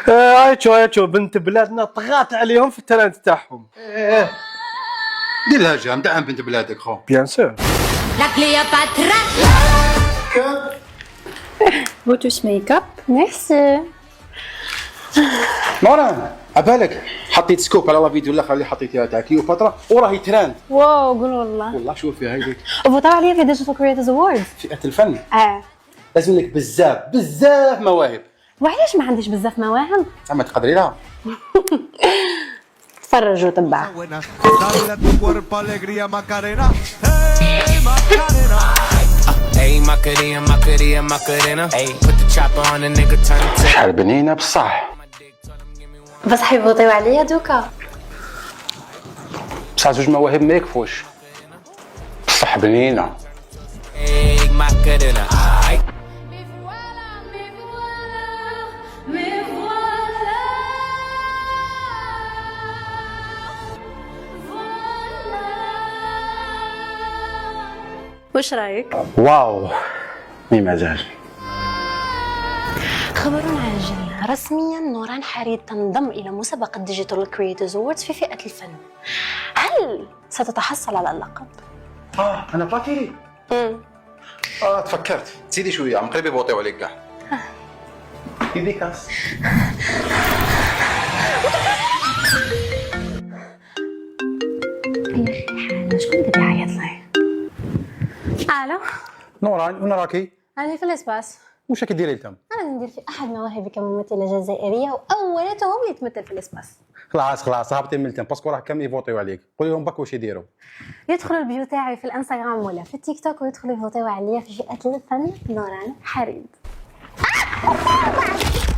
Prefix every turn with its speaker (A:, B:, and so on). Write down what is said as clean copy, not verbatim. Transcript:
A: هايتشو بنت بلادنا طغات عليهم في التالنت تاعهم.
B: دير لها جام دعم بنت بلادك خو.
A: بيان سور.
C: La Cléopâtre.
D: Vous touchez make-up.
C: Merci.
B: نوران عبالك حطيت سكوب على لا فيديو الاخر اللي حطيتيها تاع كليوباترا وراهي تراند.
D: واو قول والله.
B: والله شوفي هايديك
D: وفوتوا عليا في ديجيتال كريترز اووردز.
B: فئة الفن
D: اه
B: لازم لك بزاف مواهب.
D: وعلاش ما عنديش بزاف مواهب؟
B: زعما تقدري لها.
D: تفرجوا تبع.
E: Dale a tu cuerpo alegría Macarena. Hey Macarena.
F: Hey Macarena, Macarena, Macarena. Hey, put the chopper on the nigga, turn it to.
B: شحال بنينه بصح.
D: بصح يفوتوا عليا دوكا.
B: بصح زوج مواهب ما يكفوش. بصح بنينه.
F: Hey Macarena. Ay.
D: واش رايك؟
B: واو مي مزاج.
D: خبر عاجل، رسميا نوران حريد تنضم الى مسابقه ديجيتال كريترز اووردز في فئه الفن. هل ستتحصل على اللقب؟
B: انا باتيري. تفكرت تزيدي شويه عم قريب يبوطيو عليك كاع. يديكاس.
D: يا اخي حاله شكون قاعد يعيط لي؟ الو
B: نوران وين راكي؟
D: انا في الاسباس.
B: واش راكي ديري انت؟
D: انا ندير في احد مواهبي كممثله جزائريه واولتهم اللي تمثل في الاسباس.
B: خلاص هبطي من التم باسكو راه كامل يفوتيو عليك. قولي لهم بك واش يديروا.
D: يدخلوا البيو تاعي في الانستغرام ولا في التيك توك ويدخلوا يفوتيو عليا في فئه الفن نوران حريد.